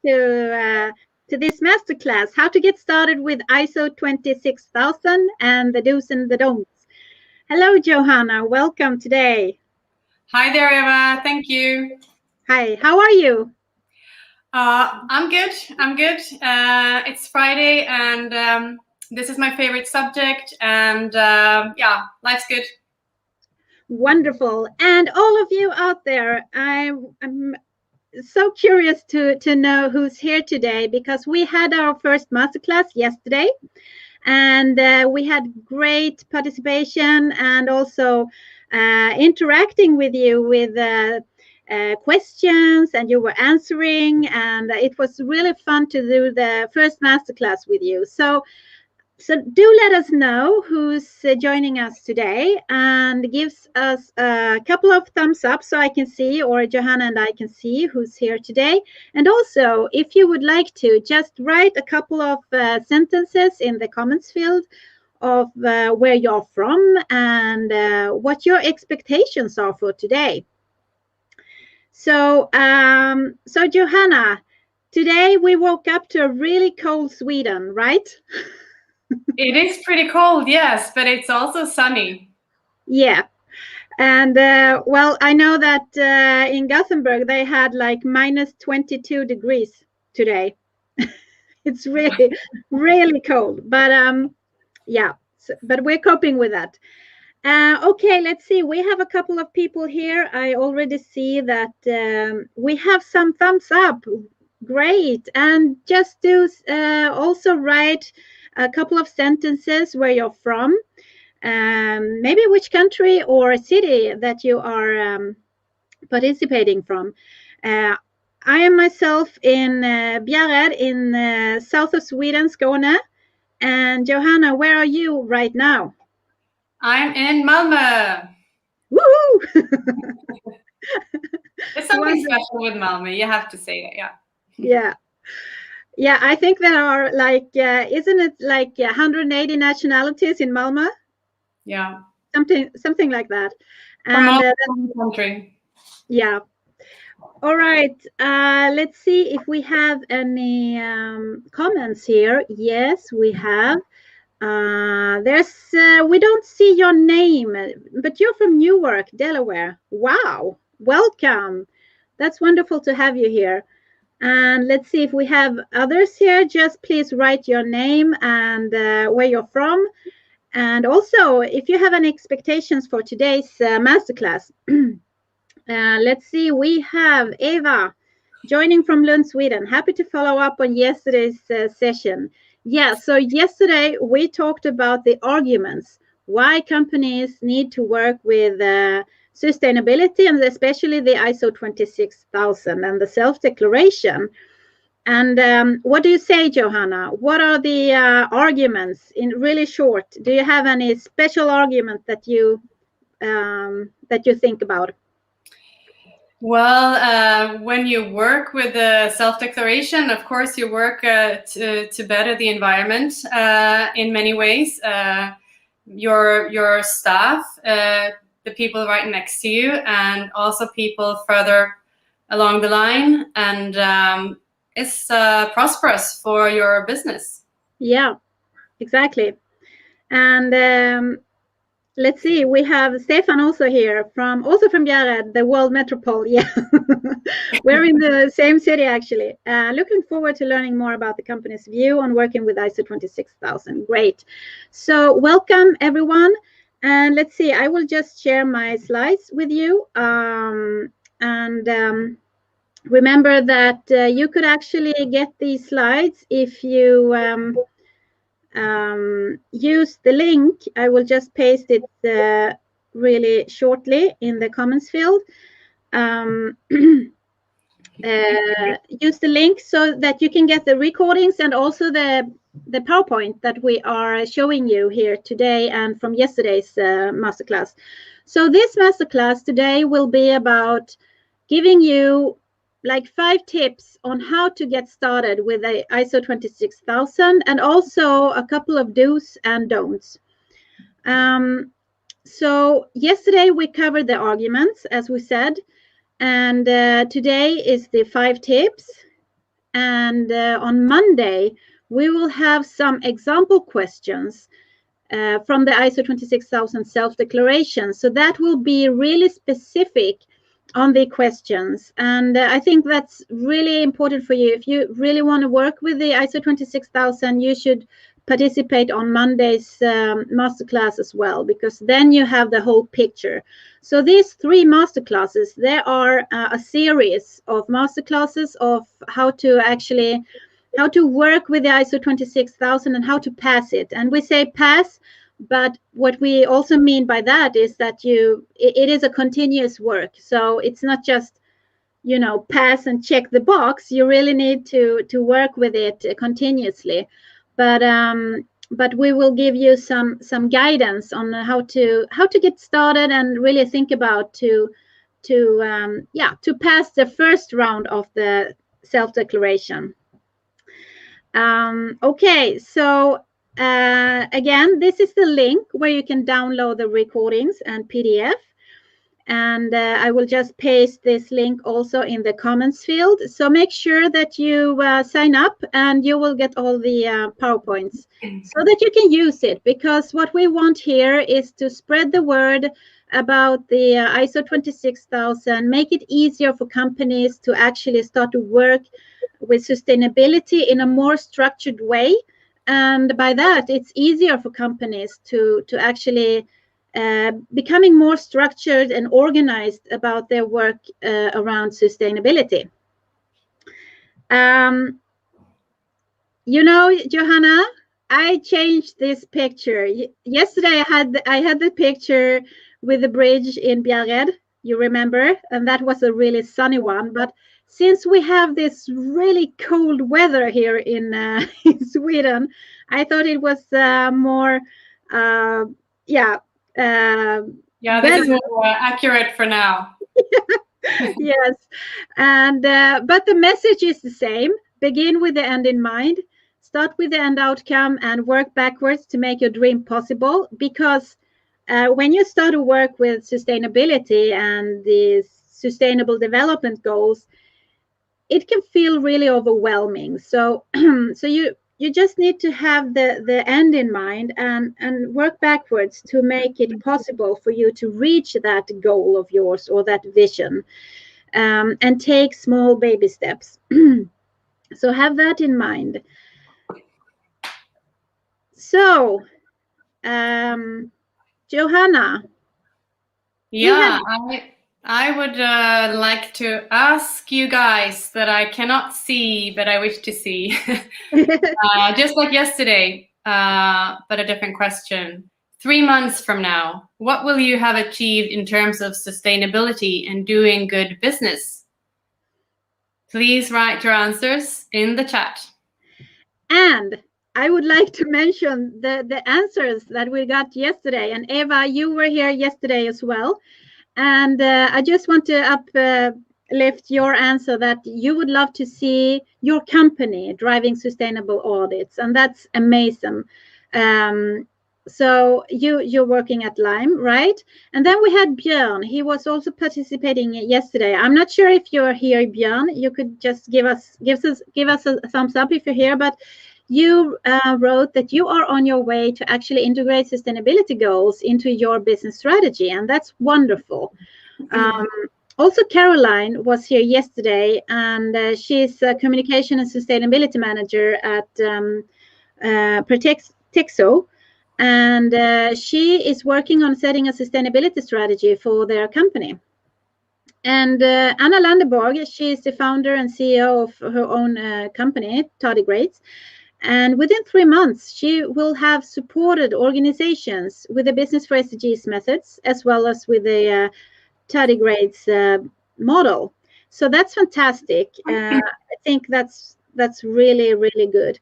to this masterclass, how to get started with ISO 26000 and the do's and the don'ts. Hello, Johanna. Welcome today. Hi there, Eva. Thank you. Hi. How are you? I'm good. It's Friday, and this is my favorite subject. And yeah, life's good. Wonderful. And all of you out there, I'm so curious to know who's here today, because we had our first masterclass yesterday, and we had great participation and also interacting with you with questions, and you were answering, and it was really fun to do the first masterclass with you. So do let us know who's joining us today, and gives us a couple of thumbs up so I can see, or Johanna and I can see who's here today. And also, if you would like to, just write a couple of sentences in the comments field of where you're from and what your expectations are for today. So, so Johanna, today we woke up to a really cold Sweden, right? It is pretty cold, yes, but it's also sunny. Yeah. And well, I know that in Gothenburg they had like minus 22 degrees today. It's really, really cold. But yeah, but we're coping with that. Okay, let's see. We have a couple of people here. I already see that we have some thumbs up. Great. And just do also write a couple of sentences where you're from, maybe which country or city that you are participating from. I am myself in Bjärred in south of Sweden, Skåne. And Johanna, where are you right now? I'm in Malmö. Woohoo! There's something special with Malmö, you have to say it, yeah. Yeah. Yeah, I think there are like, isn't it like 180 nationalities in Malmö? Yeah. Something like that. From all over the country. Yeah. All right. Let's see if we have any comments here. Yes, we have. We don't see your name, but you're from Newark, Delaware. Wow. Welcome. That's wonderful to have you here. And let's see if we have others here. Just please write your name and where you're from. And also, if you have any expectations for today's masterclass. Let's see, we have Eva joining from Lund, Sweden. Happy to follow up on yesterday's session. Yeah, so yesterday we talked about the arguments, why companies need to work with sustainability, and especially the ISO 26000 and the self-declaration. And what do you say, Johanna? What are the arguments in really short? Do you have any special argument that you think about? Well, when you work with the self-declaration, of course, you work to better the environment in many ways. Your staff, the people right next to you, and also people further along the line, and it's prosperous for your business. Yeah, exactly. And let's see, we have Stefan also here from Bjärred, the world metropole. Yeah, we're in the same city actually. Looking forward to learning more about the company's view on working with ISO 26000. Great. So welcome everyone. And let's see, I will just share my slides with you. Remember that you could actually get these slides if you use the link. I will just paste it really shortly in the comments field. Use the link so that you can get the recordings and also the PowerPoint that we are showing you here today and from yesterday's masterclass. So this masterclass today will be about giving you like 5 tips on how to get started with the ISO 26000, and also a couple of do's and don'ts. So yesterday we covered the arguments, as we said, and today is the 5 tips. and on Monday we will have some example questions from the ISO 26000 self-declaration. So that will be really specific on the questions. And I think that's really important for you. If you really want to work with the ISO 26000, you should participate on Monday's masterclass as well, because then you have the whole picture. So these 3 masterclasses, there are a series of masterclasses of how to work with the ISO 26000 and how to pass it. And we say pass, but what we also mean by that is that it is a continuous work. So it's not just, pass and check the box. You really need to work with it continuously. But we will give you some guidance on how to get started and really think about to pass the first round of the self-declaration. Okay, so again, this is the link where you can download the recordings and PDF. And I will just paste this link also in the comments field. So make sure that you sign up, and you will get all the PowerPoints so that you can use it. Because what we want here is to spread the word about the ISO 26000, make it easier for companies to actually start to work with sustainability in a more structured way. And by that, it's easier for companies to actually becoming more structured and organized about their work around sustainability. Johanna, I changed this picture. Yesterday I had the picture with the bridge in Bjärred, you remember, and that was a really sunny one. But since we have this really cold weather here in Sweden, I thought it was more this is more accurate for now. Yes, and but the message is the same. Begin with the end in mind, start with the end outcome, and work backwards to make your dream possible. Because when you start to work with sustainability and the sustainable development goals, it can feel really overwhelming. So you just need to have the end in mind and work backwards to make it possible for you to reach that goal of yours or that vision, and take small baby steps. So have that in mind. So, Johanna. Yeah, I would like to ask you guys that I cannot see, but I wish to see. Just like yesterday, but a different question. 3 months from now, what will you have achieved in terms of sustainability and doing good business? Please write your answers in the chat. And I would like to mention the answers that we got yesterday. And Eva, you were here yesterday as well. And I just want to uplift your answer that you would love to see your company driving sustainable audits. And that's amazing. So you're working at Lime, right? And then we had Björn. He was also participating yesterday. I'm not sure if you're here, Björn. You could just give us a thumbs up if you're here. But you wrote that you are on your way to actually integrate sustainability goals into your business strategy, and that's wonderful. Also, Caroline was here yesterday, and she's a communication and sustainability manager at Texo, and she is working on setting a sustainability strategy for their company. And Anna Landeborg, she is the founder and CEO of her own company, Tardigrades. And within 3 months, she will have supported organizations with the Business for SDGs methods, as well as with the Tardigrades model. So that's fantastic. I think that's really, really good.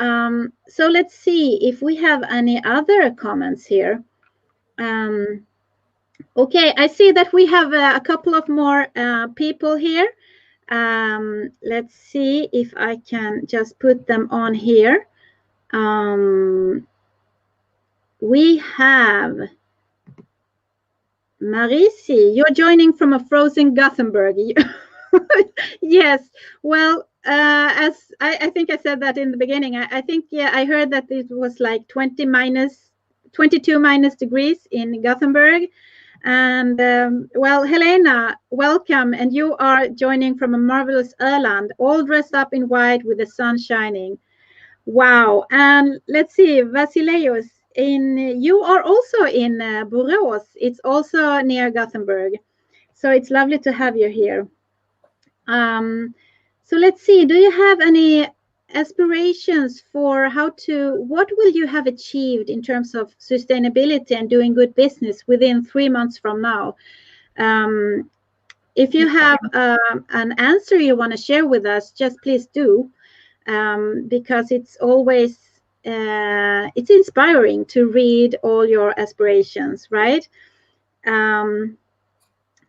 So let's see if we have any other comments here. Okay, I see that we have a couple of more people here. Let's see if I can just put them on here. We have Marisi. You're joining from a frozen Gothenburg. Yes. Well, as I think I said that in the beginning, I think, yeah, I heard that it was like 22 minus degrees in Gothenburg. And well, Helena, welcome. And you are joining from a marvelous Öland, all dressed up in white with the sun shining. Wow. And let's see, Vasileios, you are also in Borås. It's also near Gothenburg. So it's lovely to have you here. So let's see, do you have any aspirations for what will you have achieved in terms of sustainability and doing good business within 3 months from now? If you have an answer you want to share with us, just please do, because it's always it's inspiring to read all your aspirations, right?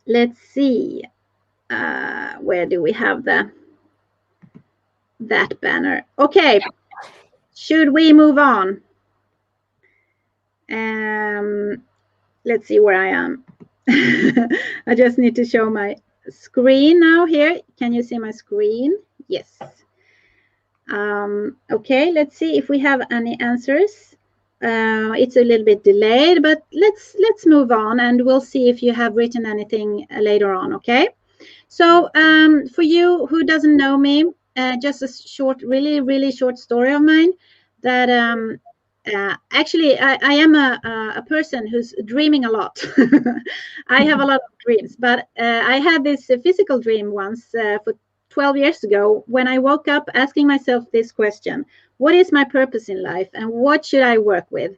Let's see, where do we have that banner? Okay, should we move on? Let's see where I am. I just need to show my screen now here. Can you see my screen? Yes. Okay, let's see if we have any answers. It's a little bit delayed, but let's move on, and we'll see if you have written anything later on. Okay. So for you who doesn't know me, just a short, really short story of mine. That actually I am a person who's dreaming a lot. I have a lot of dreams, but I had this physical dream once for 12 years ago, when I woke up asking myself this question: what is my purpose in life, and what should I work with?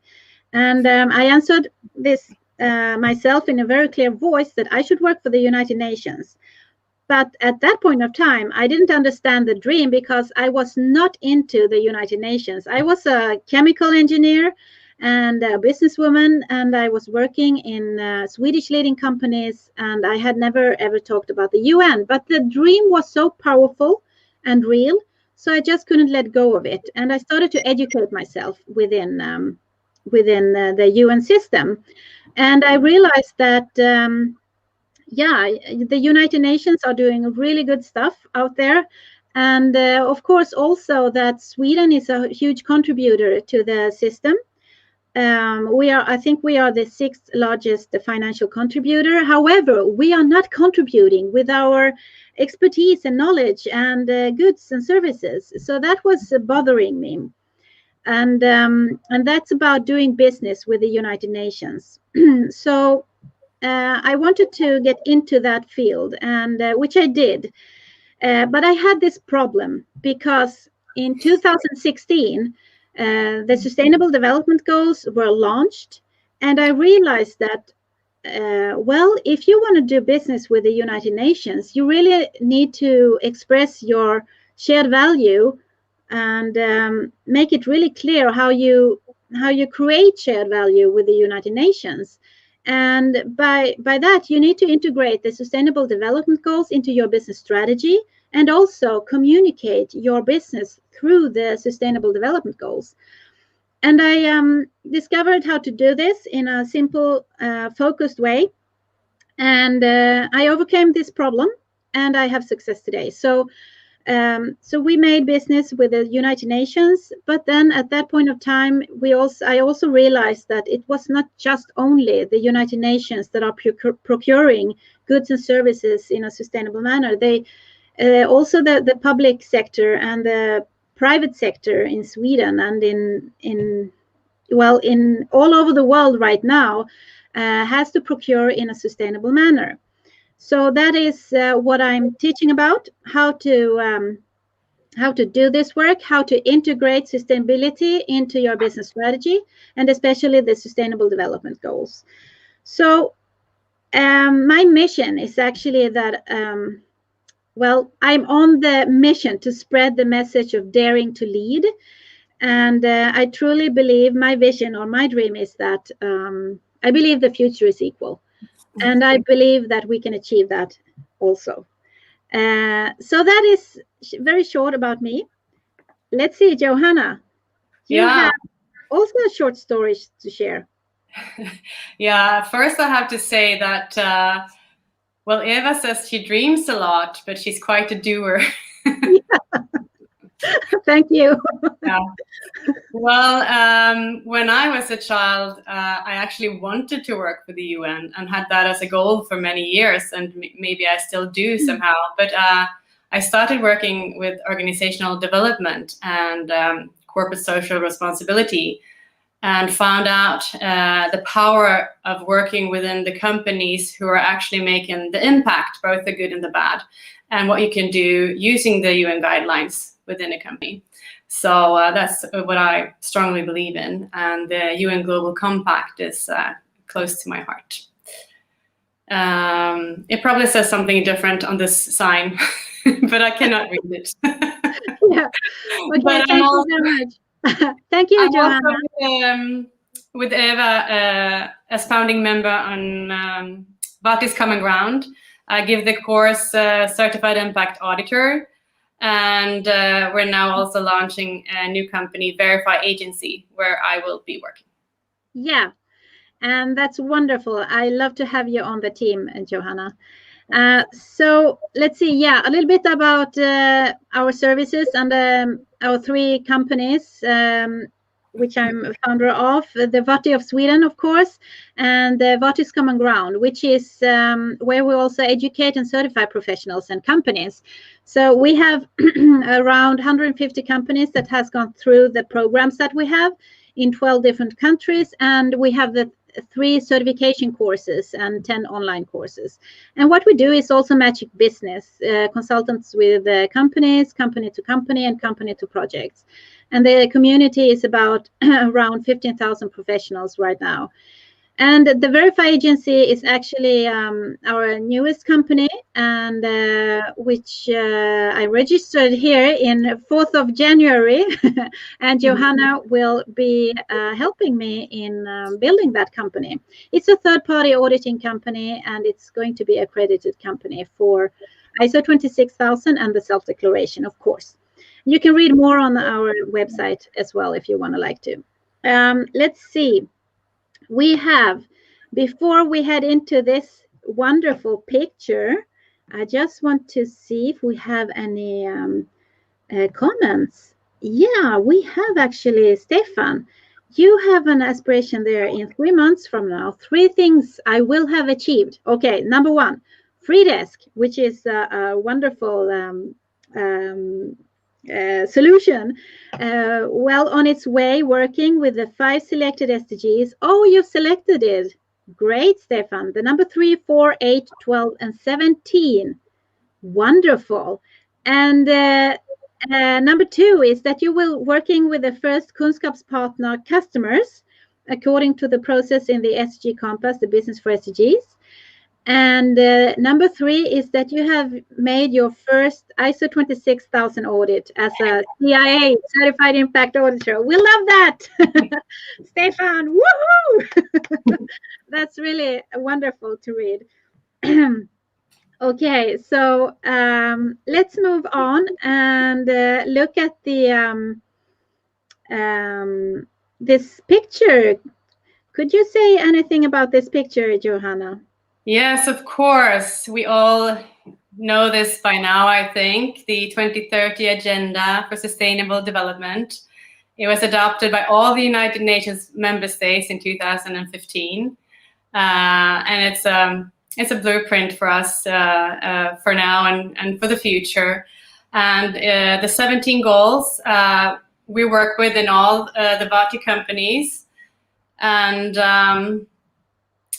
And I answered this myself in a very clear voice, that I should work for the United Nations. But at that point of time, I didn't understand the dream, because I was not into the United Nations. I was a chemical engineer and a businesswoman, and I was working in Swedish leading companies, and I had never ever talked about the UN. But the dream was so powerful and real, so I just couldn't let go of it. And I started to educate myself within the UN system, and I realized that yeah, the United Nations are doing really good stuff out there. And of course, also that Sweden is a huge contributor to the system. I think we are the 6th largest financial contributor. However, we are not contributing with our expertise and knowledge and goods and services. So that was bothering me. And that's about doing business with the United Nations. So I wanted to get into that field, and which I did. But I had this problem, because in 2016, the Sustainable Development Goals were launched, and I realized that, well, if you want to do business with the United Nations, you really need to express your shared value and make it really clear how you create shared value with the United Nations. And by that, you need to integrate the Sustainable Development Goals into your business strategy, and also communicate your business through the Sustainable Development Goals. And I discovered how to do this in a simple, focused way. And I overcame this problem, and I have success today. So we made business with the United Nations, but then at that point of time, I also realized that it was not just only the United Nations that are procuring goods and services in a sustainable manner. They also the public sector and the private sector in Sweden and in all over the world right now has to procure in a sustainable manner. So that is what I'm teaching about: how to do this work, how to integrate sustainability into your business strategy, and especially the Sustainable Development Goals. So my mission is actually that, well, I'm on the mission to spread the message of daring to lead. And I truly believe, my vision or my dream is that I believe the future is equal. And I believe that we can achieve that also. So that is very short about me. Let's see, Johanna, you have also a short story to share. Yeah, first I have to say that, well, Eva says she dreams a lot, but she's quite a doer. Thank you. Yeah. Well, when I was a child, I actually wanted to work for the UN and had that as a goal for many years, and maybe I still do somehow. But I started working with organizational development and corporate social responsibility, and found out the power of working within the companies who are actually making the impact, both the good and the bad, and what you can do using the UN guidelines within a company. So that's what I strongly believe in, and the UN Global Compact is close to my heart. It probably says something different on this sign, but I cannot read it. Yeah. Okay, But thank you very much. Thank you, Johanna. Also with Eva as founding member on What is Common Ground. I give the course Certified Impact Auditor, and we're now also launching a new company, Verify Agency, where I will be working. Yeah, and that's wonderful. I love to have you on the team, Johanna. So let's see, yeah, a little bit about our services and our 3 companies, which I'm a founder of, the VATI of Sweden, of course, and the VATI's Common Ground, which is where we also educate and certify professionals and companies. So we have around 150 companies that has gone through the programs that we have in 12 different countries, and we have the 3 certification courses and 10 online courses. And what we do is also magic business, consultants with companies, company to company, and company to projects. And the community is about around 15,000 professionals right now. And the Verify Agency is actually our newest company, and which I registered here in 4th of January. And Johanna will be helping me in building that company. It's a third-party auditing company, and it's going to be an accredited company for ISO26000 and the Selfdeclaration, of course. You can read more on our website as well if you want to like to. Let's see. We have, before we head into this wonderful picture, I just want to see if we have any comments. Yeah, we have actually. Stefan, you have an aspiration there in 3 months from now. 3 things I will have achieved. Okay, number 1, free desk, which is a wonderful solution, well on its way, working with the 5 selected SDGs. Oh, you've selected it. Great, Stefan. The number 3, 4, 8, 12, and 17. Wonderful. And number 2 is that you will working with the first Kunskapspartner customers according to the process in the SDG Compass, the business for SDGs. And number 3 is that you have made your first ISO 26000 audit as a CIA, Certified Impact Auditor. We love that. Stefan, woohoo! That's really wonderful to read. Okay, so let's move on and look at the this picture. Could you say anything about this picture, Johanna? Yes, of course. We all know this by now, I think. The 2030 Agenda for Sustainable Development. It was adopted by all the United Nations member states in 2015. And it's a blueprint for us for now and for the future. And the 17 goals we work with in all the VATI companies. And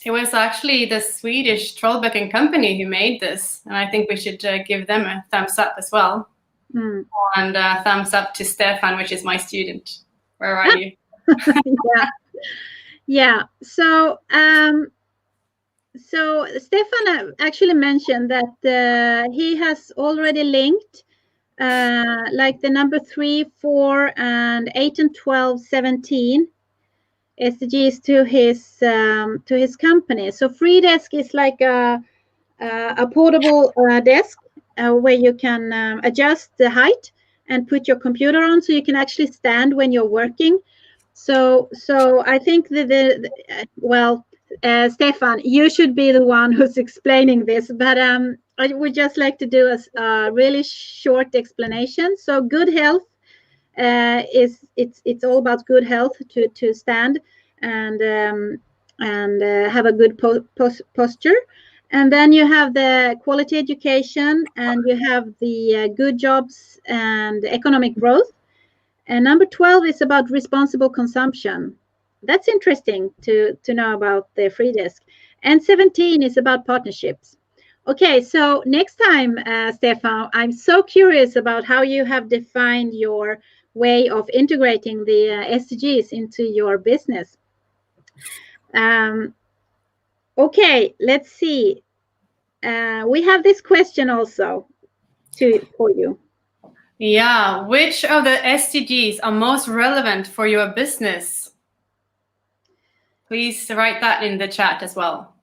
it was actually the Swedish Trollbäcken company who made this, and I think we should give them a thumbs up as well. And thumbs up to Stefan, which is my student. Where are you? Yeah. So Stefan actually mentioned that he has already linked like the number 3, 4, and 8, and 12, 17 SDGs to his company. So free desk is like a portable desk where you can adjust the height and put your computer on, so you can actually stand when you're working. So I think that well, Stefan, you should be the one who's explaining this, but I would just like to do a really short explanation. So good health it's all about good health to stand and have a good posture. And then you have the quality education, and you have the good jobs and economic growth. And number 12 is about responsible consumption. That's interesting to know about the free desk. And 17 is about partnerships. Okay, so next time, Stefan, I'm so curious about how you have defined your way of integrating the SDGs into your business. Okay, let's see. We have this question also for you. Yeah, which of the SDGs are most relevant for your business? Please write that in the chat as well.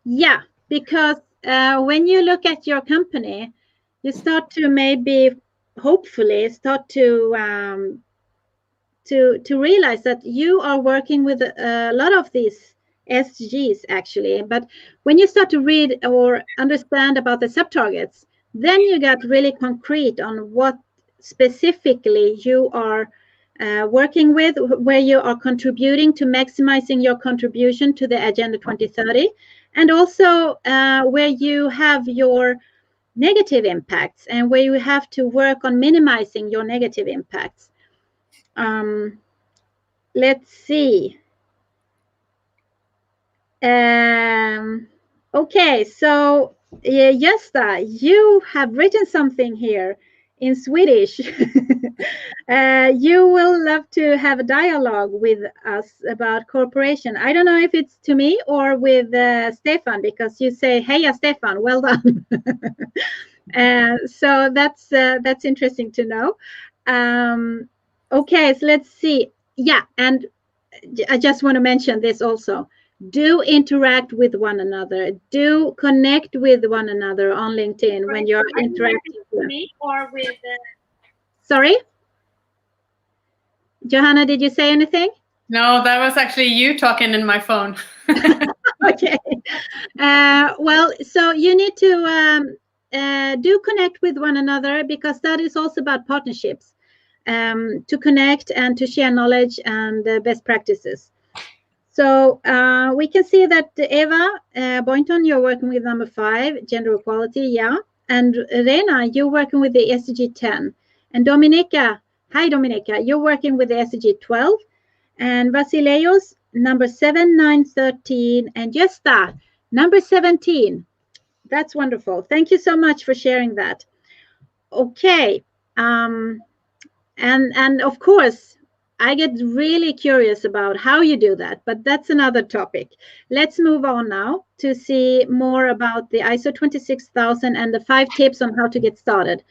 Yeah, because when you look at your company, you start to maybe, hopefully, start to realize that you are working with a lot of these SDGs actually. But when you start to read or understand about the sub-targets, then you get really concrete on what specifically you are working with, where you are contributing to maximizing your contribution to the Agenda 2030, and also where you have your negative impacts and where you have to work on minimizing your negative impacts. Let's see. Okay, so Gösta, you have written something here in Swedish. You will love to have a dialogue with us about cooperation. I don't know if it's to me or with Stefan, because you say, "Heja Stefan, well done." So that's interesting to know. Okay, so let's see. Yeah, and I just want to mention this also. Do interact with one another. Do connect with one another on LinkedIn when you're interacting with me or with. Sorry, Johanna, did you say anything? No, that was actually you talking in my phone. Okay. Well, so you need to do connect with one another, because that is also about partnerships. To connect and to share knowledge and best practices. So we can see that Eva Boynton, you're working with number 5, gender equality, yeah. And Rena, you're working with the SDG 10. And Dominika, hi Dominika, you're working with the SDG 12. And Vasileios, number 7, 9, 13. And Gösta, number 17. That's wonderful. Thank you so much for sharing that. Okay. And of course, I get really curious about how you do that, but that's another topic. Let's move on now to see more about the ISO 26000 and the 5 tips on how to get started.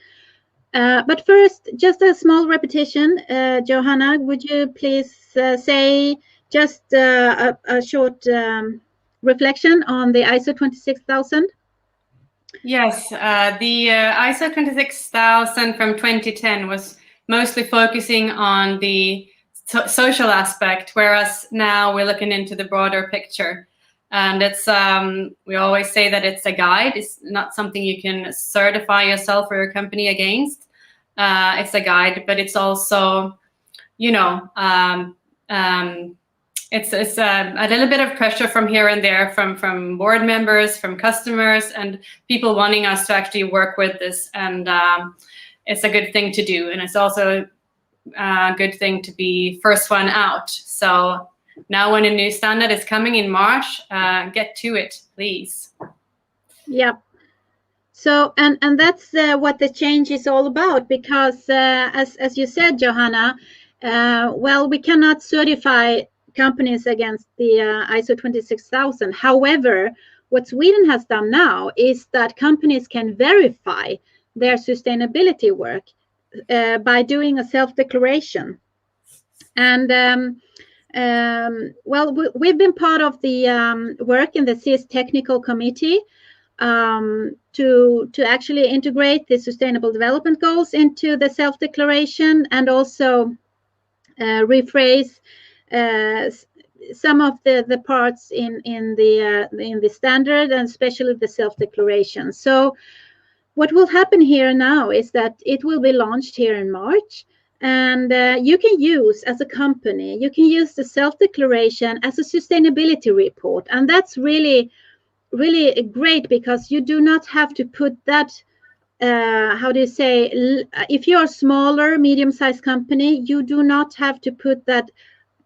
But first, just a small repetition. Johanna, would you please say just a short reflection on the ISO 26000? Yes, the ISO 26000 from 2010 was mostly focusing on the social aspect, whereas now we're looking into the broader picture. And it's we always say that it's a guide. It's not something you can certify yourself or your company against. It's a guide, but it's also, you know, it's a little bit of pressure from here and there from board members, from customers, and people wanting us to actually work with this. And it's a good thing to do. And it's also a good thing to be first one out. So now when a new standard is coming in March, get to it, please. Yeah. So, and that's what the change is all about, because as you said, Johanna, well, we cannot certify companies against the ISO 26000. However, what Sweden has done now is that companies can verify their sustainability work by doing a self-declaration. And well, we've been part of the work in the CIS technical committee to actually integrate the sustainable development goals into the self-declaration, and also rephrase some of the parts in the standard, and especially the self-declaration. So what will happen here now is that it will be launched here in March, and you can use, as a company, you can use the self-declaration as a sustainability report, and that's really great, because you do not have to put that how do you say, if you're a smaller, medium-sized company, you do not have to put that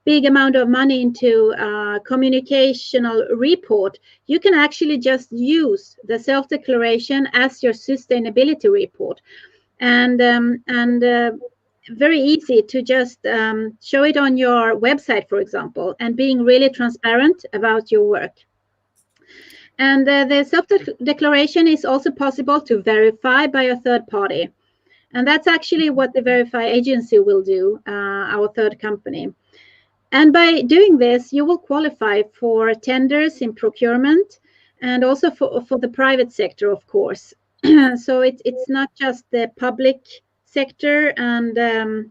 big amount of money into communicational report. You can actually just use the self-declaration as your sustainability report, and very easy to just show it on your website, for example, and being really transparent about your work. And the self-declaration is also possible to verify by a third party. And that's actually what the Verify agency will do, our third company. And by doing this, you will qualify for tenders in procurement, and also for the private sector, of course. So it's not just the public sector and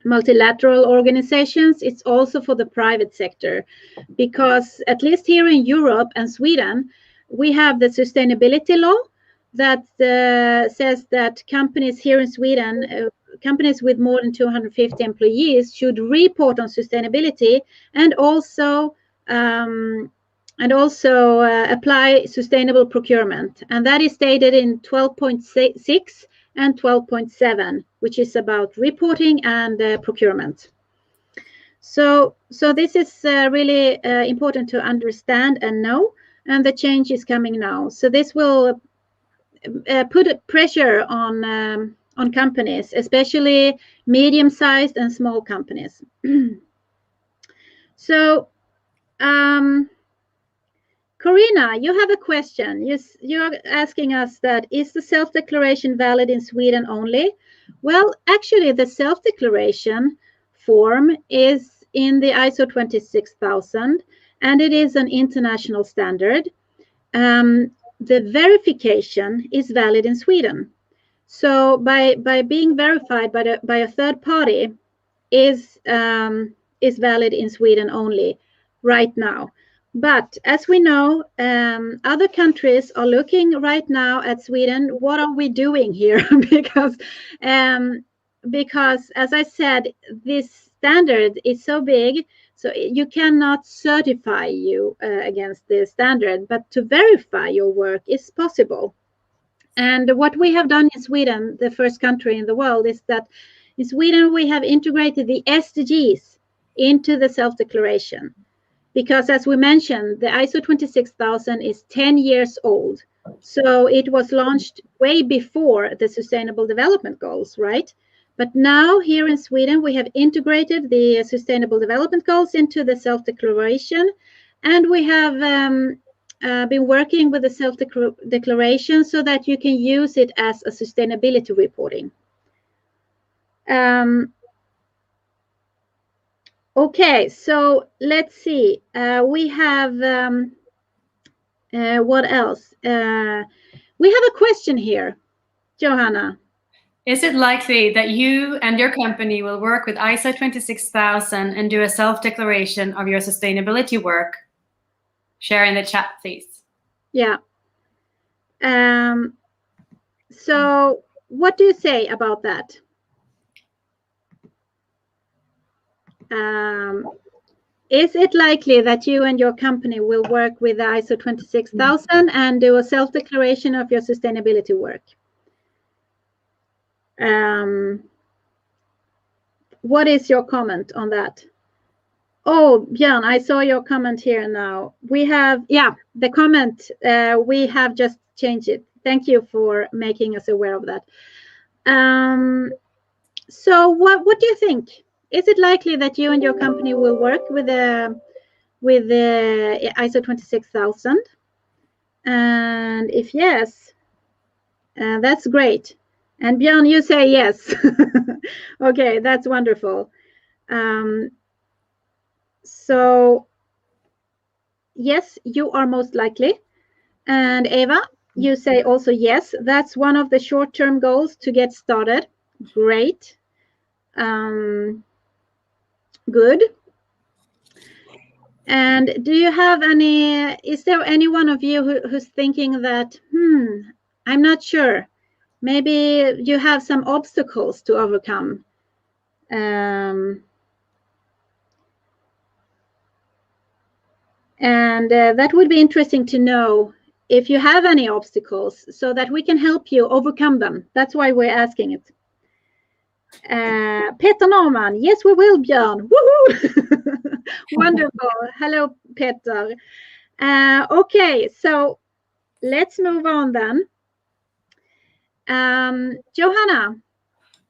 multilateral organizations, it's also for the private sector, because at least here in Europe and Sweden, we have the sustainability law that says that companies here in Sweden, companies with more than 250 employees, should report on sustainability, and also apply sustainable procurement. And that is stated in 12.6 and 12.7, which is about reporting and procurement. So this is really important to understand and know, and the change is coming now. So this will put pressure on companies, especially medium-sized and small companies. So, Corina, you have a question. You're asking us that, is the self-declaration valid in Sweden only? Well, actually, the self-declaration form is in the ISO 26000, and it is an international standard. The verification is valid in Sweden. So by being verified by a third party is valid in Sweden only right now. But as we know, other countries are looking right now at Sweden. What are we doing here? because as I said, this standard is so big, so you cannot certify you against the standard, but to verify your work is possible. And what we have done in Sweden, the first country in the world, is that in Sweden we have integrated the SDGs into the self-declaration. Because as we mentioned, the ISO 26000 is 10 years old. So it was launched way before the Sustainable Development Goals, right? But now here in Sweden, we have integrated the Sustainable Development Goals into the self-declaration. And we have been working with the self-declaration so that you can use it as a sustainability reporting. Okay, so let's see. We have, what else? We have a question here, Johanna. Is it likely that you and your company will work with ISO 26000 and do a self-declaration of your sustainability work? Share in the chat, please. Yeah. So what do you say about that? Is it likely that you and your company will work with the ISO 26000 and do a self-declaration of your sustainability work? What is your comment on that? Oh, Björn, I saw your comment here now. We have, yeah, the comment, we have just changed it. Thank you for making us aware of that. So what do you think? Is it likely that you and your company will work with the ISO 26000? And if yes, that's great. And Björn, you say yes. Okay, that's wonderful. So yes, you are most likely. And Eva, you say also yes. That's one of the short-term goals to get started. Great. Good. And do you have any, is there any one of you who's thinking that, I'm not sure, maybe you have some obstacles to overcome? And that would be interesting to know if you have any obstacles so that we can help you overcome them. That's why we're asking it. Peter Norman, yes, we will, Björn. Woohoo! Wonderful. Hello, Peter. Okay, so let's move on then. Johanna.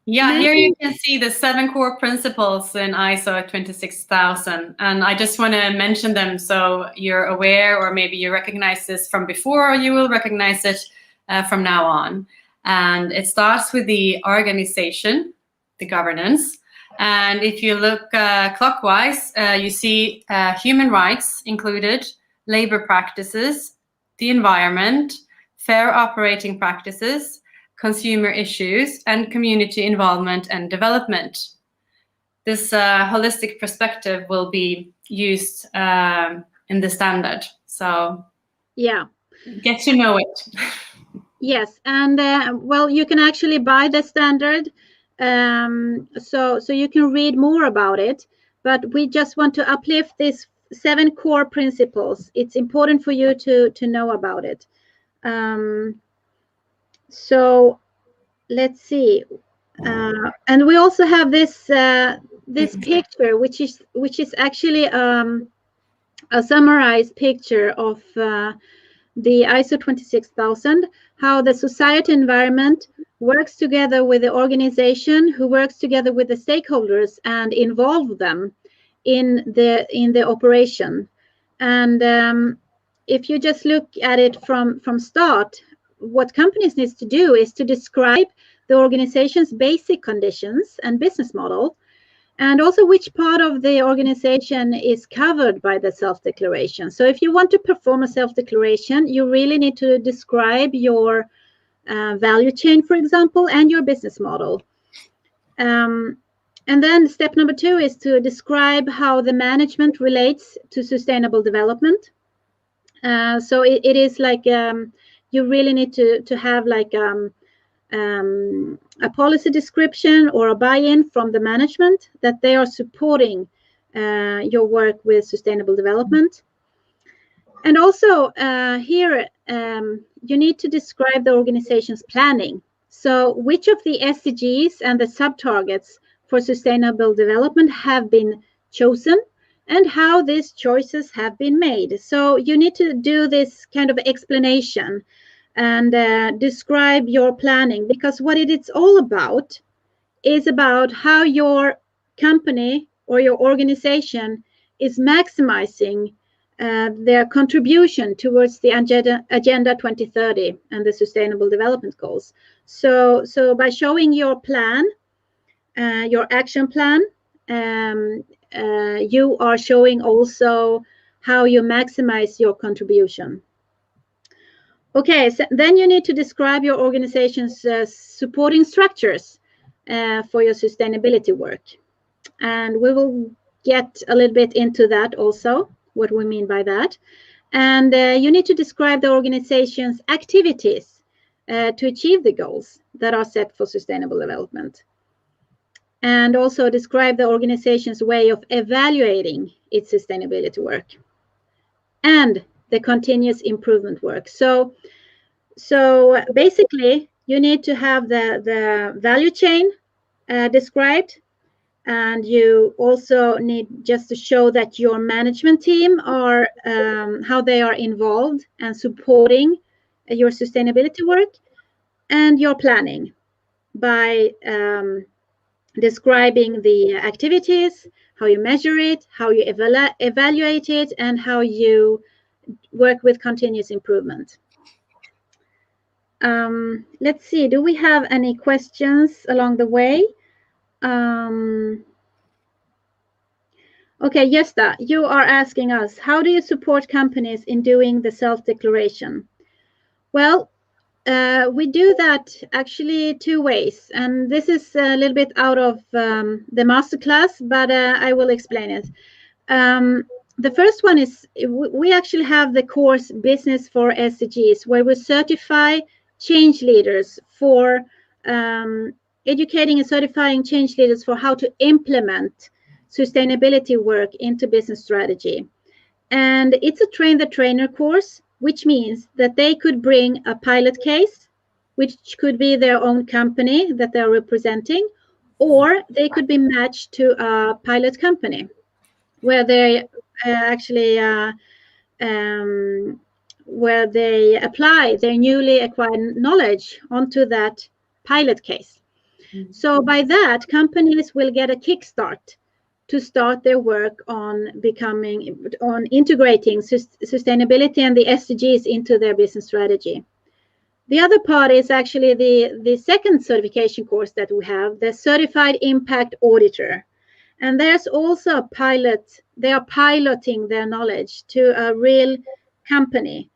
Yeah, here you can see the 7 core principles in ISO 26000. And I just want to mention them so you're aware, or maybe you recognize this from before, or you will recognize it from now on. And it starts with the organization, the governance. And if you look clockwise, you see human rights included, labor practices, the environment, fair operating practices, consumer issues, and community involvement and development. This holistic perspective will be used in the standard. So yeah, get to know it. Yes, and well, you can actually buy the standard, so you can read more about it. But we just want to uplift these 7 core principles. It's important for you to know about it. So let's see, and we also have this this picture, which is actually a summarized picture of the ISO 26000, how the society environment works together with the organization, who works together with the stakeholders and involve them in the operation. And if you just look at it from start, what companies need to do is to describe the organization's basic conditions and business model, and also which part of the organization is covered by the self-declaration. So if you want to perform a self-declaration, you really need to describe your value chain, for example, and your business model. And then step number 2 is to describe how the management relates to sustainable development. So it is like you really need to have like a policy description or a buy-in from the management that they are supporting your work with sustainable development. And also here you need to describe the organization's planning. So which of the SDGs and the sub-targets for sustainable development have been chosen and how these choices have been made. So you need to do this kind of explanation and describe your planning, because what it's all about is about how your company or your organization is maximizing their contribution towards the Agenda 2030 and the Sustainable Development Goals. So by showing your plan, your action plan, you are showing also how you maximize your contribution. Okay, so then you need to describe your organization's supporting structures for your sustainability work. And we will get a little bit into that also, what we mean by that. And you need to describe the organization's activities to achieve the goals that are set for sustainable development. And also describe the organization's way of evaluating its sustainability work and the continuous improvement work. So basically, you need to have the value chain described, and you also need just to show that your management team are how they are involved and supporting your sustainability work, and your planning by describing the activities, how you measure it, how you evaluate it, and how you work with continuous improvement. Let's see, do we have any questions along the way? Okay, Gösta, you are asking us, how do you support companies in doing the self-declaration? Well, we do that actually 2 ways, and this is a little bit out of the masterclass, but I will explain it. the first one is we actually have the course Business for SDGs, where we certify change leaders for educating and certifying change leaders for how to implement sustainability work into business strategy. And it's a train the trainer course, which means that they could bring a pilot case, which could be their own company that they're representing, or they could be matched to a pilot company where they actually where they apply their newly acquired knowledge onto that pilot case. So by that, companies will get a kickstart to start their work on integrating sustainability and the SDGs into their business strategy. The other part is actually the second certification course that we have, the Certified Impact Auditor. And there's also a pilot. They are piloting their knowledge to a real company.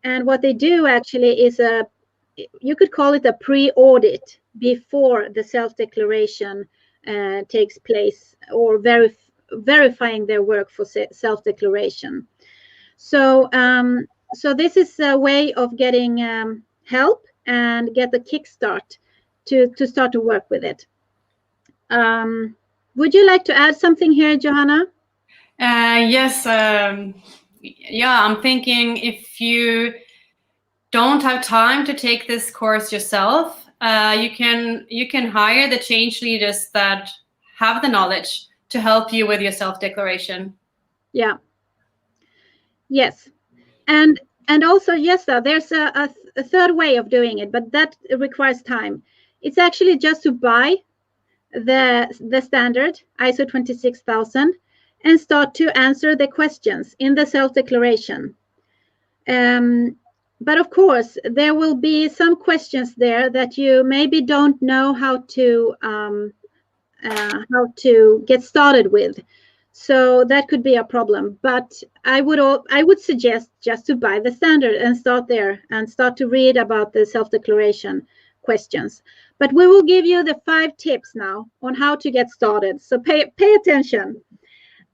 And what they do actually is you could call it a pre-audit before the self-declaration takes place, or verifying their work for self-declaration. So, so this is a way of getting help and get the kickstart to start to work with it. Would you like to add something here, Johanna? Yes. Yeah, I'm thinking if you don't have time to take this course yourself, you can hire the change leaders that have the knowledge to help you with your self-declaration. Yeah. Yes. And also, yes, there's a third way of doing it, but that requires time. It's actually just to buy the standard ISO 26000 and start to answer the questions in the self-declaration. But of course, there will be some questions there that you maybe don't know how to get started with. So that could be a problem. But I would suggest just to buy the standard and start there and start to read about the self-declaration questions. But we will give you the 5 tips now on how to get started. So pay attention.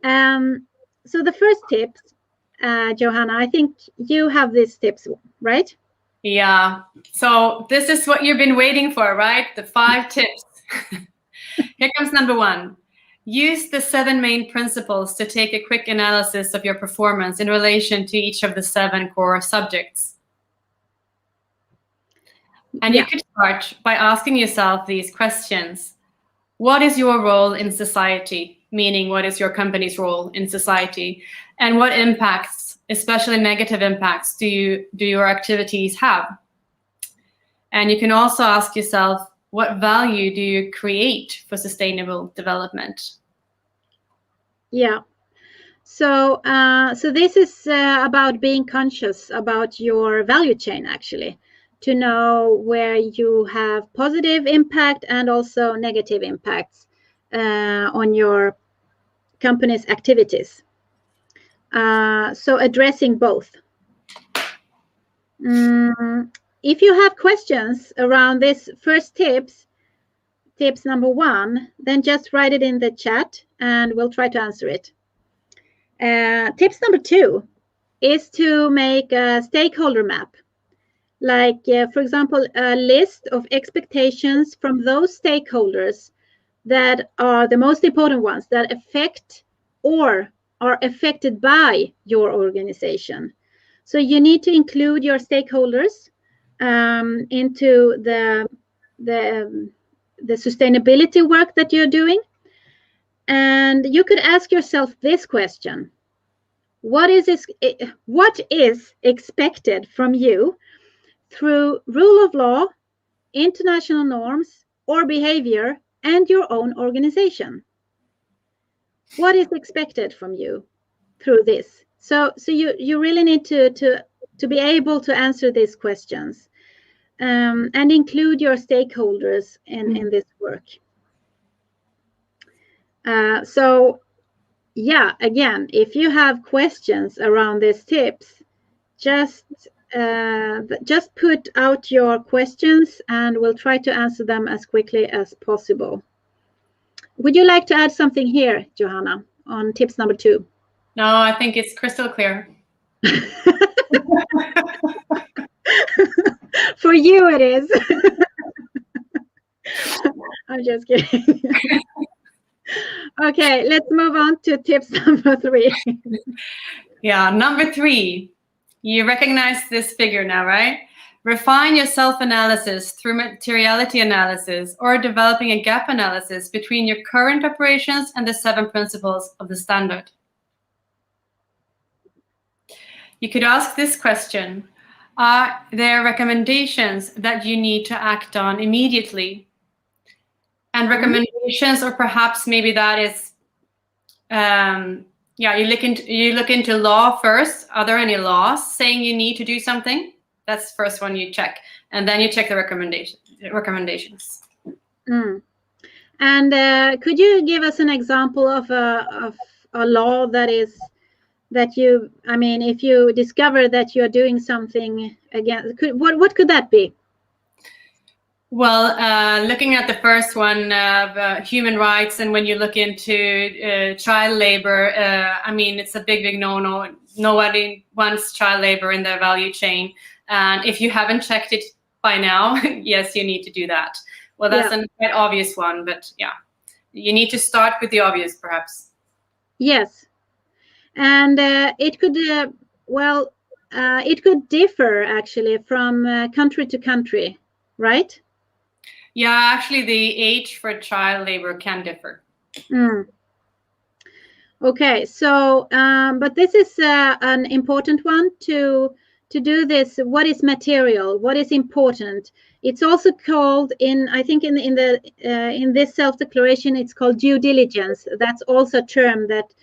So the first tips, Johanna, I think you have these tips, right? Yeah. So this is what you've been waiting for, right? The 5 tips. Here comes number 1. Use the 7 main principles to take a quick analysis of your performance in relation to each of the 7 core subjects. And you could start by asking yourself these questions. What is your role in society? Meaning, what is your company's role in society? And what impacts, especially negative impacts, do your activities have? And you can also ask yourself, what value do you create for sustainable development? Yeah. So this is about being conscious about your value chain, actually, to know where you have positive impact and also negative impacts on your company's activities. So addressing both. If you have questions around this first tips number 1, then just write it in the chat and we'll try to answer it. Tips number 2 is to make a stakeholder map. Like, for example, a list of expectations from those stakeholders that are the most important ones that affect or are affected by your organization. So you need to include your stakeholders into the sustainability work that you're doing. And you could ask yourself this question: what is expected from you through rule of law, international norms, or behavior, and your own organization? What is expected from you through this? So you really need to be able to answer these questions and include your stakeholders in this work. So yeah, again, if you have questions around these tips, just put out your questions and we'll try to answer them as quickly as possible. Would you like to add something here, Johanna, on tips number 2? No, I think it's crystal clear. For you, it is. I'm just kidding. Okay, let's move on to tips number 3. Yeah, number 3. You recognize this figure now, right? Refine your self-analysis through materiality analysis or developing a gap analysis between your current operations and the 7 principles of the standard. You could ask this question: are there recommendations that you need to act on immediately? And recommendations, or perhaps maybe that is, you look into law first. Are there any laws saying you need to do something? That's the first one you check, and then you check the recommendations. And could you give us an example of a law that you, I mean, if you discover that you're doing something again, what could that be? Well, looking at the first one of human rights, and when you look into child labor, I mean, it's a big no-no. Nobody wants child labor in their value chain. And if you haven't checked it by now, yes, you need to do that. Well, that's a quite obvious one, but yeah, you need to start with the obvious, perhaps. Yes. And it could, it could differ actually from country to country, right? Yeah, actually, the age for child labor can differ. Okay, so but this is an important one to do this. What is material? What is important? It's also called I think in this self-declaration, it's called due diligence. That's also a term that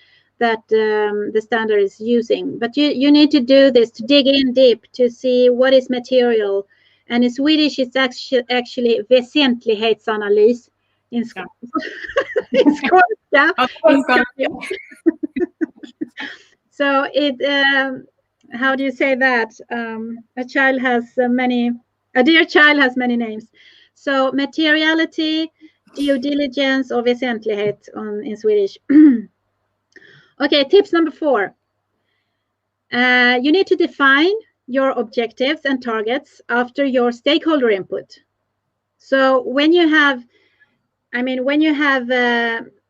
the standard is using. But you need to do this, to dig in deep to see what is material. And in Swedish, it's actually väsentlighetsanalys. It's called So how do you say that? A dear child has many names. So materiality, due diligence, or väsentlighet in Swedish. Okay, tips number 4. You need to define your objectives and targets after your stakeholder input. So when you have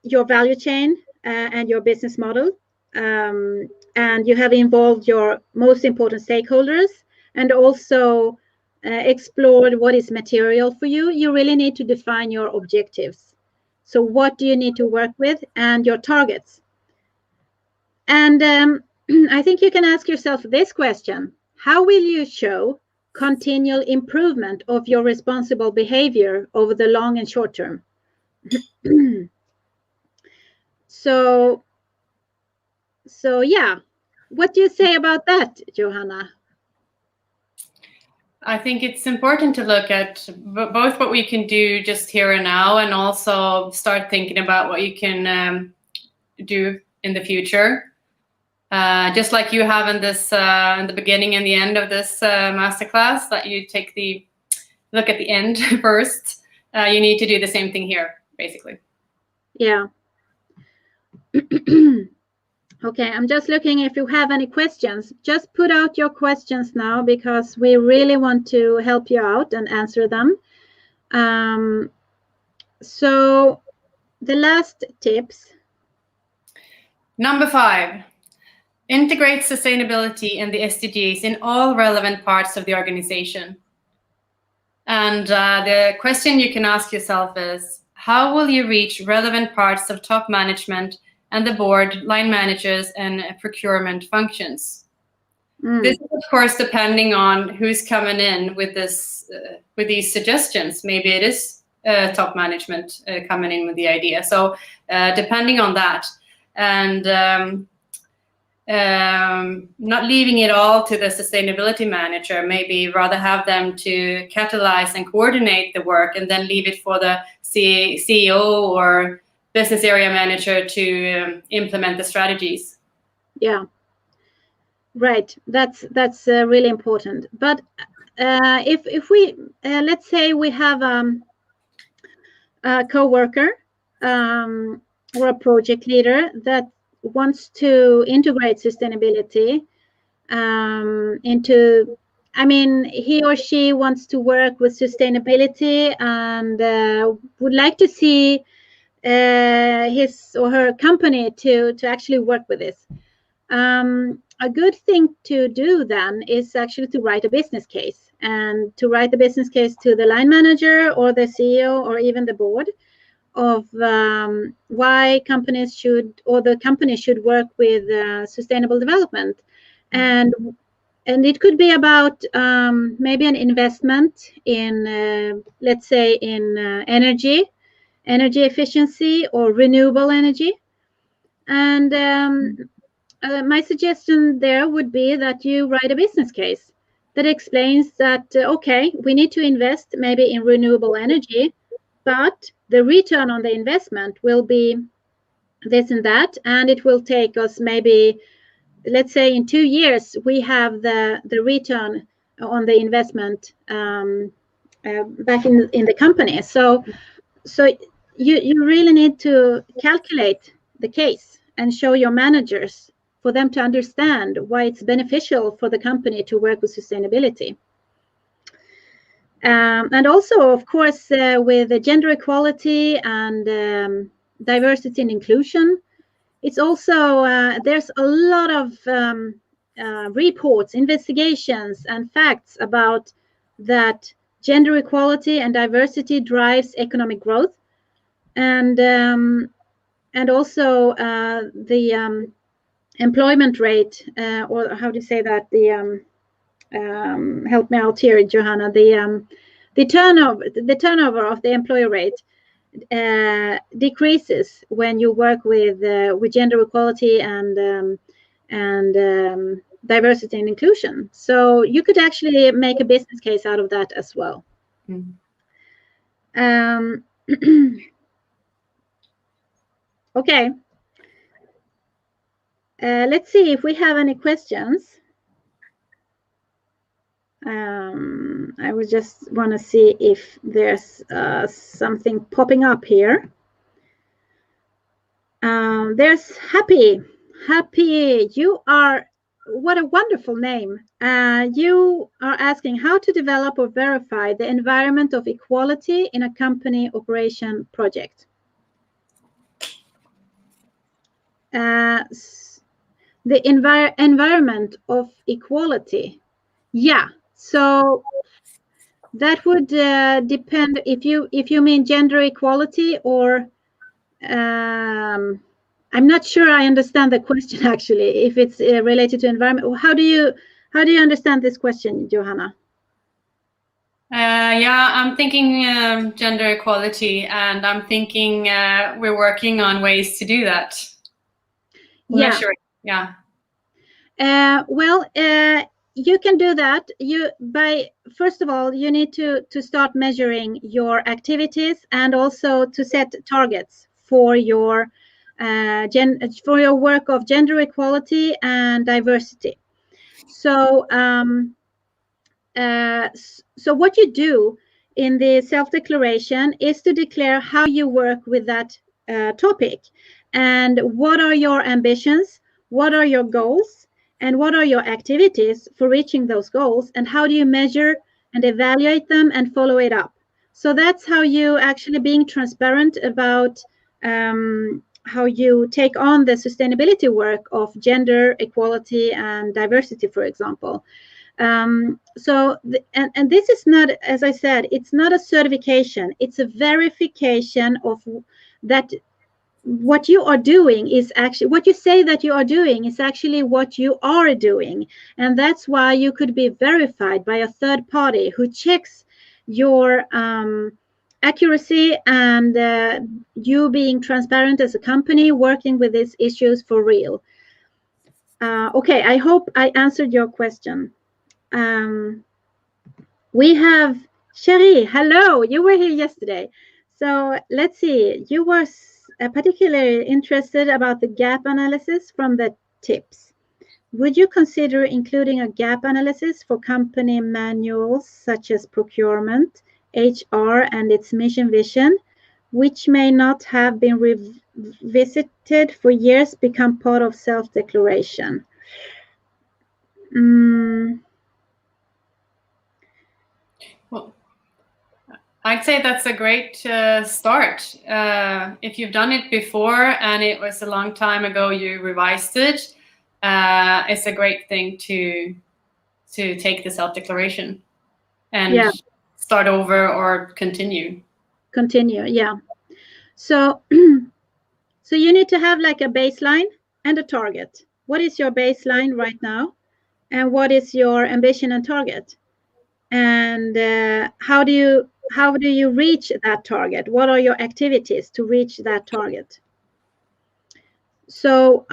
your value chain and your business model, and you have involved your most important stakeholders and also explored what is material for you, you really need to define your objectives. So what do you need to work with, and your targets? And I think you can ask yourself this question: how will you show continual improvement of your responsible behavior over the long and short term? So yeah, what do you say about that, Johanna? I think it's important to look at both what we can do just here and now, and also start thinking about what you can do in the future. Just like you have in this, in the beginning and the end of this masterclass, that you take the look at the end first. You need to do the same thing here, basically. Yeah. Okay, I'm just looking if you have any questions. Just put out your questions now, because we really want to help you out and answer them. So the last tips. Number 5, integrate sustainability and the SDGs in all relevant parts of the organization. And the question you can ask yourself is, how will you reach relevant parts of top management and the board, line managers, and procurement functions? This is, of course, depending on who's coming in with this, with these suggestions. Maybe it is top management coming in with the idea. So depending on that, and not leaving it all to the sustainability manager, maybe rather have them to catalyze and coordinate the work, and then leave it for the CEO or business area manager to implement the strategies. Yeah, right. That's really important. But if we let's say we have a co-worker or a project leader that wants to integrate sustainability into, I mean, he or she wants to work with sustainability and would like to see his or her company to actually work with this. A good thing to do then is actually to write a business case, and to write the business case to the line manager or the CEO or even the board of why companies should, or the company should, work with sustainable development. And it could be about maybe an investment in, let's say, in energy efficiency or renewable energy. And my suggestion there would be that you write a business case that explains that, okay, we need to invest maybe in renewable energy, but the return on the investment will be this and that, and it will take us maybe, let's say, in 2 years, we have the return on the investment back in the company. So you really need to calculate the case and show your managers for them to understand why it's beneficial for the company to work with sustainability. And also, of course, with gender equality and diversity and inclusion, it's also, there's a lot of reports, investigations, and facts about that gender equality and diversity drives economic growth. And also the employment rate, or how do you say that? The help me out here, Johanna. The turnover of the employer rate decreases when you work with gender equality and diversity and inclusion. So you could actually make a business case out of that as well. Okay. Let's see if we have any questions. I would just want to see if there's something popping up here. There's Happy. Happy, you are, what a wonderful name. You are asking how to develop or verify the environment of equality in a company operation project. The environment of equality. Yeah, so that would depend if you mean gender equality, or I'm not sure I understand the question actually. If it's related to environment, how do you understand this question, Johanna? Yeah, I'm thinking gender equality, and I'm thinking we're working on ways to do that. I'm not sure. Yeah. Well, you can do that. First of all, you need to start measuring your activities and also to set targets for your work of gender equality and diversity. So so what you do in the self-declaration is to declare how you work with that topic, and what are your ambitions, what are your goals, and what are your activities for reaching those goals, and how do you measure and evaluate them and follow it up. So that's how you actually being transparent about how you take on the sustainability work of gender equality and diversity, for example. So this is not, as I said, it's not a certification, it's a verification of that what you are doing is actually what you say that you are doing is actually what you are doing. And that's why you could be verified by a third party who checks your accuracy and you being transparent as a company working with these issues for real. Okay, I hope I answered your question. We have Cherie. Hello, you were here yesterday. So let's see, you were particularly interested about the gap analysis from the tips. Would you consider including a gap analysis for company manuals such as procurement, HR, and its mission vision, which may not have been visited for years become part of self-declaration? Well, I'd say that's a great start. If you've done it before and it was a long time ago, you revised it. It's a great thing to take the self-declaration and start over or continue. Continue, yeah. So, so you need to have like a baseline and a target. What is your baseline right now, and what is your ambition and target? And how do you reach that target? What are your activities to reach that target? So,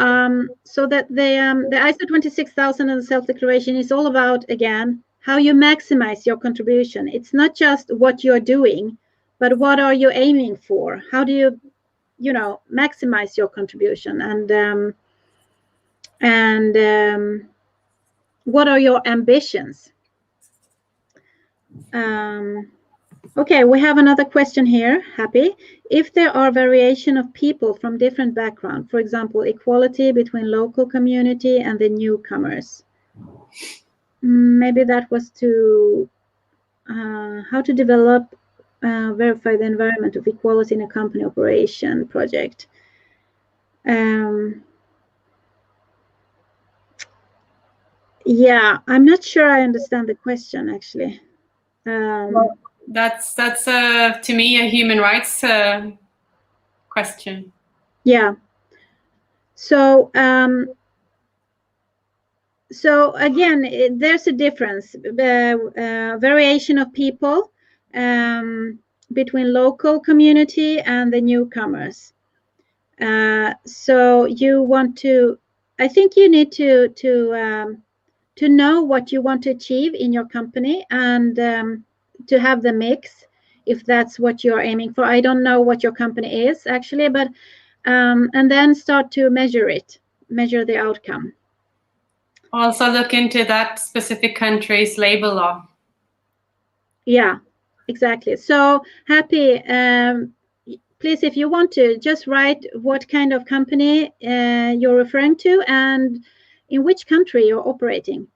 so that the ISO 26000 and the self-declaration is all about, again, how you maximize your contribution. It's not just what you're doing, but what are you aiming for? How do you, maximize your contribution, and what are your ambitions? Okay, we have another question here. Happy. If there are variation of people from different background, for example, equality between local community and the newcomers. Maybe that was to how to develop, verify the environment of equality in a company operation project. Yeah, I'm not sure I understand the question actually. Well, that's to me a human rights question. Yeah. So so again, there's a difference, variation of people between local community and the newcomers. So you want to, I think you need to know what you want to achieve in your company, and to have the mix, if that's what you're aiming for. I don't know what your company is actually, but and then start to measure the outcome. Also look into that specific country's labor law. Yeah, exactly. So Happy, please, if you want to, just write what kind of company you're referring to and in which country you're operating,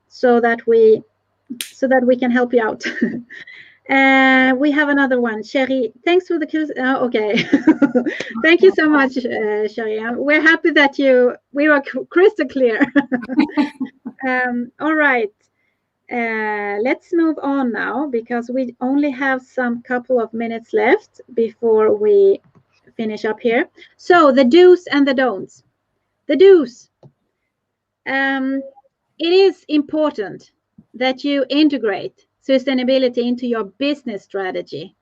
so that we can help you out. We have another one, Sherry. Thanks for the okay. Thank you so much, Sherry. We're happy that we were crystal clear. All right. Let's move on now, because we only have some couple of minutes left before we finish up here. So the do's and the don'ts. The do's. It is important that you integrate sustainability into your business strategy,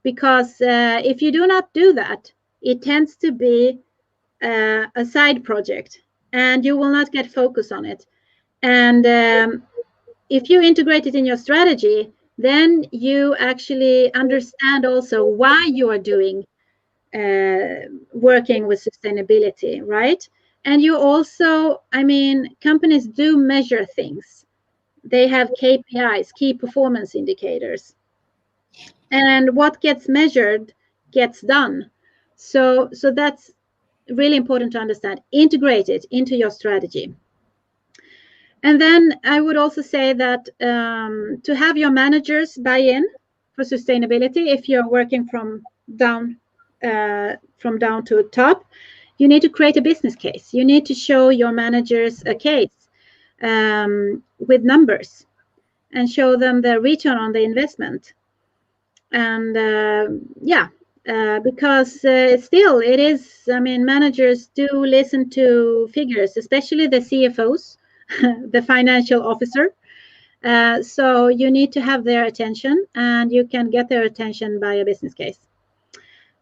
because if you do not do that, it tends to be a side project and you will not get focus on it. And if you integrate it in your strategy, then you actually understand also why you are doing working with sustainability, right? And you also, I mean, companies do measure things. They have KPIs, key performance indicators. And what gets measured gets done. So that's really important to understand. Integrate it into your strategy. And then I would also say that to have your managers buy in for sustainability, if you're working from down to top, you need to create a business case. You need to show your managers a case with numbers and show them the return on the investment. And because still it is, I mean, managers do listen to figures, especially the CFOs, the financial officer. So you need to have their attention, and you can get their attention by a business case.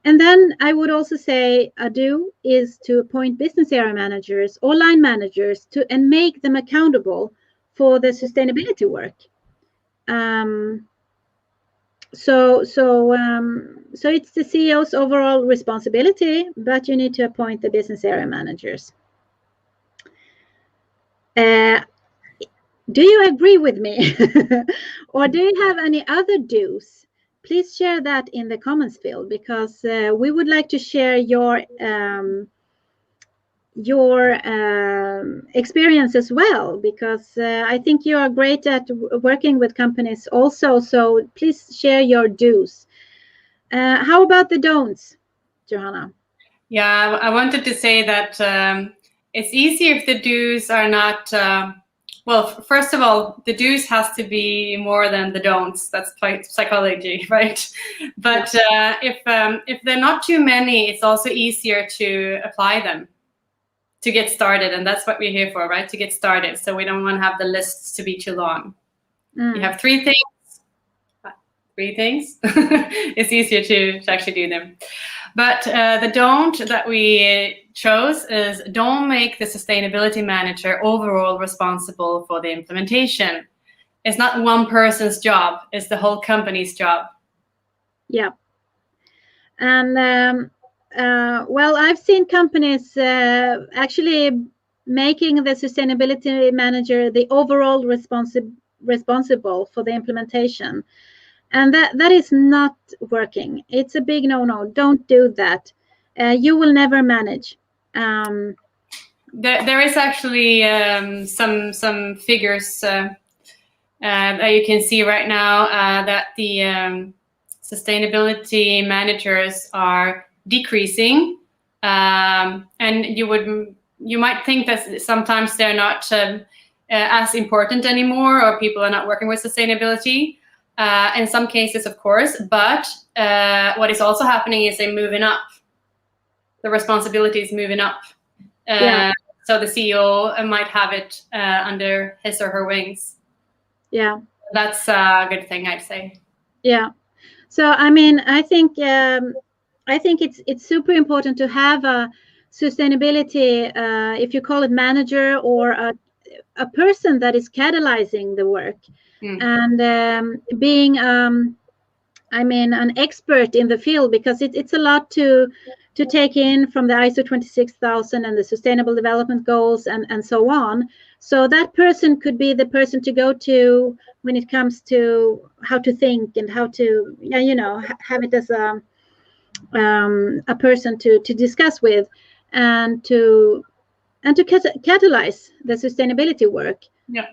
And then I would also say a do is to appoint business area managers or line managers and make them accountable for the sustainability work. So it's the CEO's overall responsibility, but you need to appoint the business area managers. Do you agree with me? Or do you have any other do's please share that in the comments field, because we would like to share your experience as well, because I think you are great at working with companies also. So please share your do's. How about the don'ts, Johanna? Yeah, I wanted to say that it's easy if the do's are not. Well, first of all, the do's has to be more than the don'ts. That's psychology, right? But if they're not too many, it's also easier to apply them, to get started. And that's what we're here for, right? To get started. So we don't want to have the lists to be too long. You have 3 things. 3 things. It's easier to actually do them. But the don't that we chose is don't make the sustainability manager overall responsible for the implementation. It's not one person's job, it's the whole company's job. Yeah. And well, I've seen companies actually making the sustainability manager the overall responsible for the implementation. And that is not working. It's a big no-no. Don't do that. You will never manage. There is actually some figures that you can see right now that the sustainability managers are decreasing, and you might think that sometimes they're not as important anymore, or people are not working with sustainability. In some cases, of course, but what is also happening is they're moving up. The responsibility is moving up. So the CEO might have it under his or her wings. Yeah. That's a good thing, I'd say. Yeah. So, I mean, I think it's super important to have a sustainability, if you call it manager, or a person that is catalyzing the work. And being I mean, an expert in the field, because it's a lot to take in from the ISO26000 and the Sustainable Development Goals and so on. So that person could be the person to go to when it comes to how to think and how to, have it as a person to discuss with, and to catalyze the sustainability work. Yeah.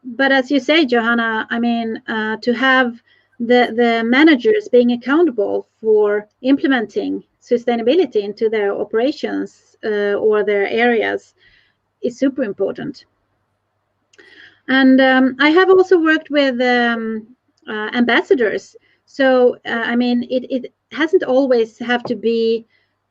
But as you say, Johanna, I mean, to have the managers being accountable for implementing sustainability into their operations or their areas is super important. And I have also worked with ambassadors. So, I mean, it hasn't always have to be,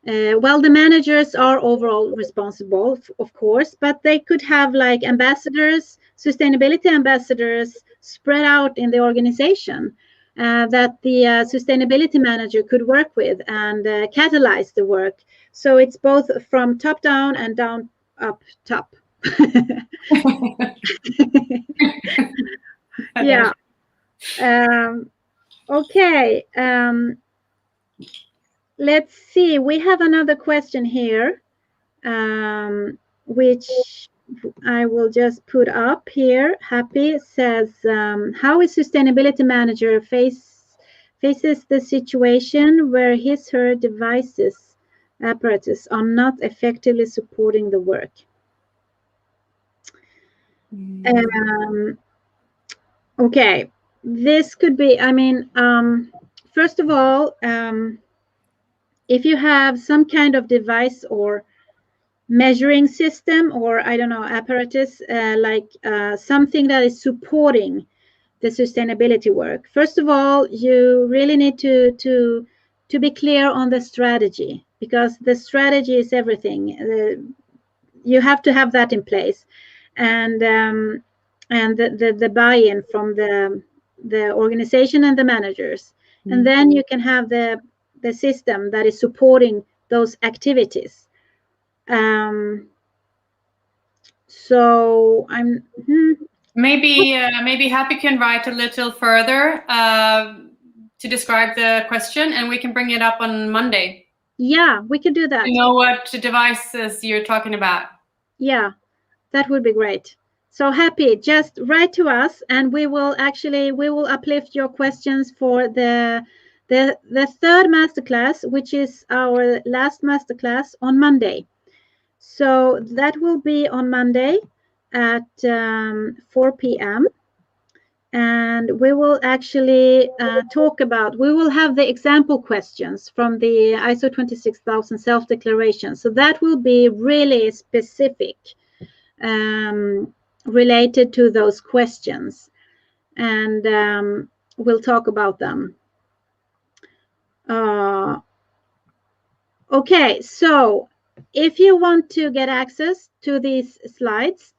well, the managers are overall responsible, of course, but they could have like ambassadors, sustainability ambassadors spread out in the organization that the sustainability manager could work with and catalyze the work. So it's both from top down and down up top. Yeah. Okay. Let's see. We have another question here, which I will just put up here. Happy says, how is sustainability manager faces the situation where her devices, apparatus are not effectively supporting the work? Okay, this could be, I mean, first of all, if you have some kind of device or measuring system, or I don't know, apparatus, like something that is supporting the sustainability work, first of all, you really need to be clear on the strategy, because the strategy is everything. You have to have that in place, and the buy-in from the organization and the managers, and then you can have the system that is supporting those activities. So I'm maybe Happy can write a little further to describe the question, and we can bring it up on Monday. Yeah, we can do that. You know what devices you're talking about? Yeah, that would be great. So happy. Just write to us, and we will uplift your questions for the third masterclass, which is our last masterclass on Monday. So that will be on Monday at 4 p.m. And we will actually we will have the example questions from the ISO 26000 self-declaration. So that will be really specific related to those questions. And we'll talk about them. Okay, so if you want to get access to these slides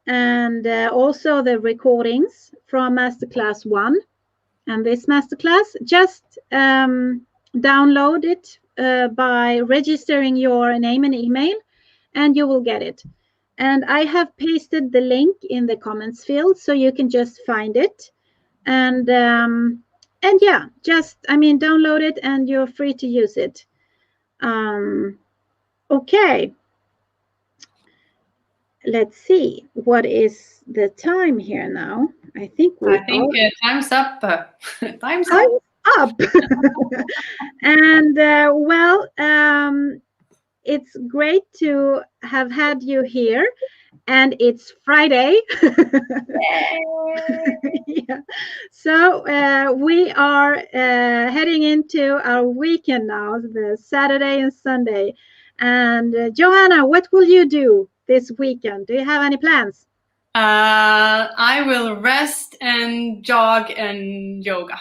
and also the recordings from Masterclass 1 and this Masterclass, just download it by registering your name and email, and you will get it. And I have pasted the link in the comments field, so you can just find it. And yeah, just, download it and you're free to use it. Okay. Let's see, what is the time here now? I think time's up. Time's up. And well, it's great to have had you here, and it's Friday. Yeah. So we are heading into our weekend now, the Saturday and Sunday. And Johanna, what will you do this weekend? Do you have any plans? I will rest and jog and yoga.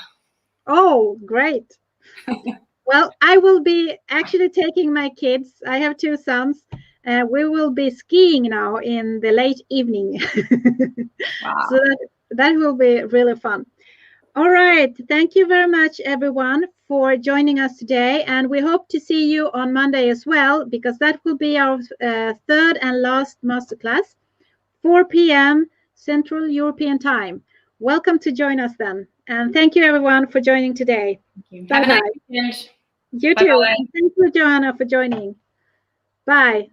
Oh, great. Well, I will be actually taking my kids. I have 2 sons. We will be skiing now in the late evening. Wow. So that will be really fun. All right. Thank you very much, everyone, for joining us today. And we hope to see you on Monday as well, because that will be our third and last masterclass, 4 p.m. Central European Time. Welcome to join us then. And thank you, everyone, for joining today. Have a nice weekend. You too. Thank you, Johanna, for joining. Bye.